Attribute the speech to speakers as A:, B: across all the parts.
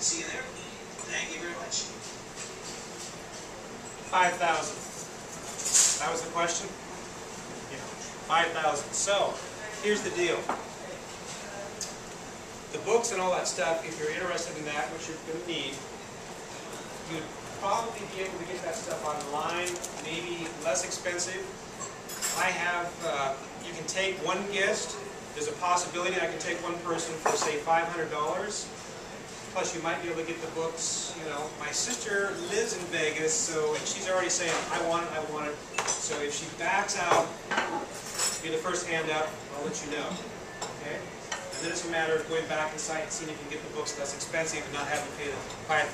A: See you there. Thank you very much.
B: 5,000. That was the question? Yeah. 5,000. So, here's the deal. The books and all that stuff, if you're interested in that, which you're going to need, you'd probably be able to get that stuff online, maybe less expensive. I have, you can take one guest. There's a possibility I can take one person for, say, $500. Plus, you might be able to get the books, you know. My sister lives in Vegas, so and she's already saying, I want it, I want it. So if she backs out, be the first hand up, I'll let you know. Okay? And then it's a matter of going back inside and seeing if you can get the books less expensive and not having to pay the $5,000.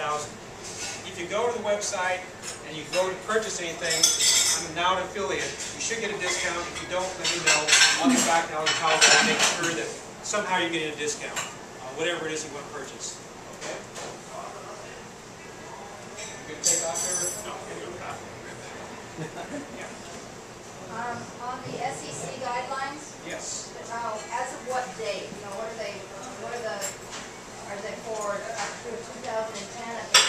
B: If you go to the website and you go to purchase anything, I'm now an affiliate. You should get a discount. If you don't, let me know. I'll get back to Alan College and make sure that somehow you're getting a discount on whatever it is you want to purchase. Okay? You going to take off there? No, you're going to
C: On the SEC guidelines,
B: yes.
C: As of what date? You know, are they for up to 2010, up to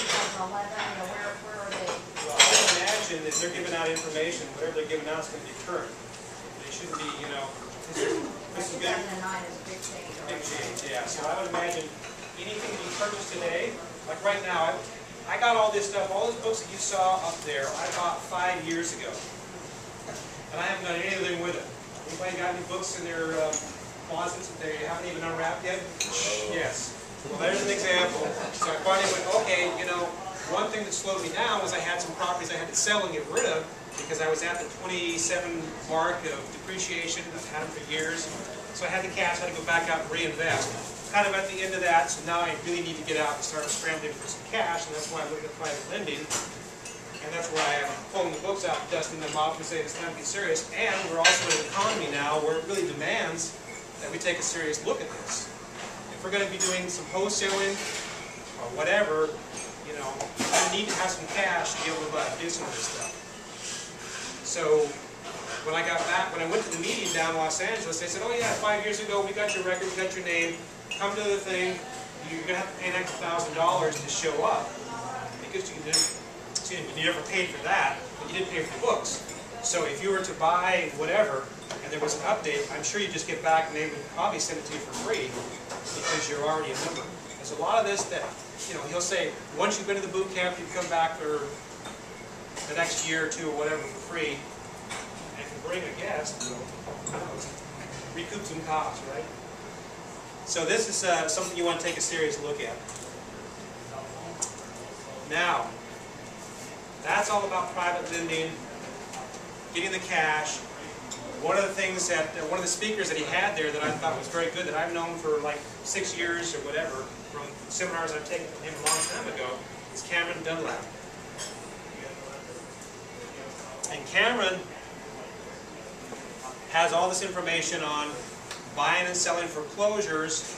C: 2011? You know, where are they?
B: Well, I would imagine if they're giving out information, whatever they're giving out is going to be current. They shouldn't be, you know, this is good.
C: 2009 is a big change.
B: Big change, yeah. So I would imagine anything that you purchase today, like right now, I got all this stuff, all those books that you saw up there, I bought 5 years ago. And I haven't done anything with it. Anybody got any books in their closets that they haven't even unwrapped yet? Yes. Well, there's an example. So I finally went, okay, you know, one thing that slowed me down was I had some properties I had to sell and get rid of because I was at the 27 mark of depreciation. I've had them for years. So I had the cash, I had to go back out and reinvest. Kind of at the end of that, so now I really need to get out and start scrambling for some cash, and that's why I looked at private lending. And that's why I'm pulling the books out, dusting them off, and saying it's time to get serious. And we're also in an economy now where it really demands that we take a serious look at this. If we're going to be doing some wholesaling or whatever, you know, I need to have some cash to be able to do some of this stuff. So when I got back, when I went to the meeting down in Los Angeles, they said, oh yeah, 5 years ago we got your record, we got your name, come to the thing, you're going to have to pay an extra $1,000 to show up. Because you never paid for that, but you did pay for the books. So if you were to buy whatever, and there was an update, I'm sure you just get back and they would probably send it to you for free because you're already a member. There's a lot of this that, you know, he'll say, once you've been to the boot camp, you can come back for the next year or two or whatever for free. And if you bring a guest, recoup some costs, right? So this is something you want to take a serious look at. Now, that's all about private lending, getting the cash. One of the things that, one of the speakers that he had there that I thought was very good, that I've known for like 6 years or whatever, from seminars I've taken from him a long time ago, is Cameron Dunlap. And Cameron has all this information on buying and selling foreclosures,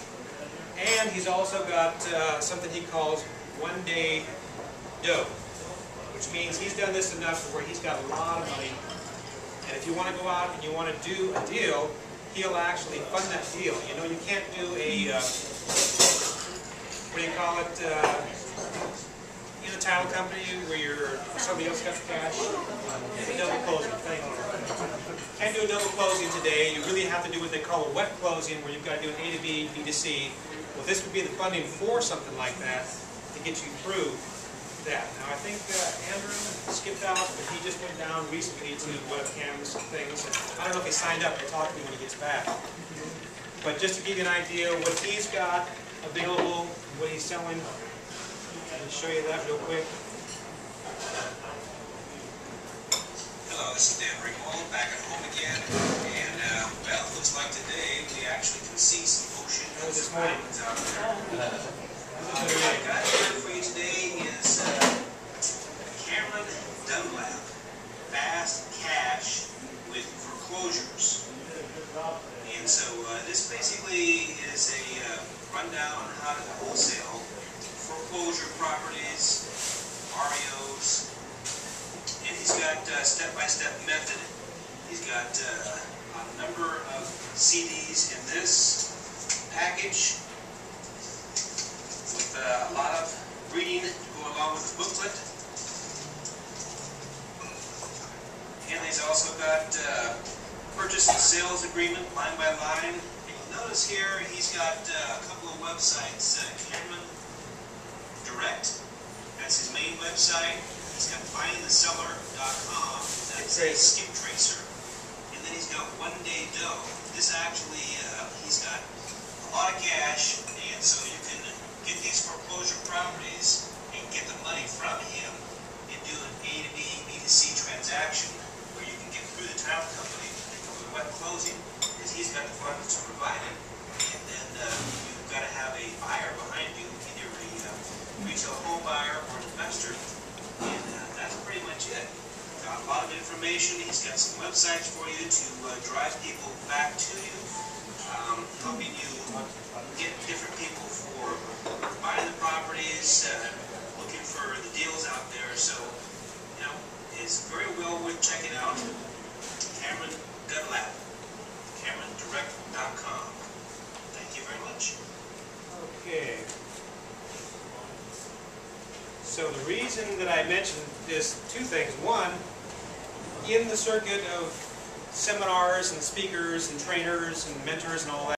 B: and he's also got something he calls one-day dough. Which means he's done this enough where he's got a lot of money, and if you want to go out and you want to do a deal, he'll actually fund that deal. You know, you can't do a, what do you call it, in a title company where somebody else got the cash. It's a double closing thing. Can't do a double closing today. You really have to do what they call a wet closing, where you've got to do an A to B, B to C. Well, this would be the funding for something like that to get you through that. Now I think Andrew skipped out, but he just went down recently to webcams and things. And I don't know if he signed up. I'll talk to him when he gets back. But just to give you an idea what he's got available, what he's selling, I'll show you that real quick.
A: Hello, this is Dan Ringwald back at home again. And well, it looks like today we actually can see some ocean
B: This morning.
A: out there. What I've got here for you today is Cameron Dunlap, Fast Cash with Foreclosures. And so this basically is a rundown on how to wholesale foreclosure properties, REOs, and he's got step-by-step method. He's got a number of CDs in this package with a lot of reading to go along with the booklet. And he's also got purchase and sales agreement line by line. And you'll notice here he's got a couple of websites. Cameron Direct, that's his main website. He's got findtheseller.com, that's a skip tracer. And then he's got One Day Dough. This actually, he's got a lot of cash, and so you can get these foreclosure properties and get the money from him and do an A to B, B to C transaction where you can get through the title company and do a wet closing, because he's got the funds to provide it. And then you've got to have a buyer behind you, either a retail home buyer or an investor, and that's pretty much it. Got a lot of information. He's got some websites for you to drive people back to you, helping you get different people for buying the properties, looking for the deals out there. So, you know, it's very well worth checking out. Cameron Goodlap, CameronDirect.com. Thank you very much.
B: Okay. So the reason that I mentioned is two things. One, in the circuit of seminars and speakers and trainers and mentors and all that,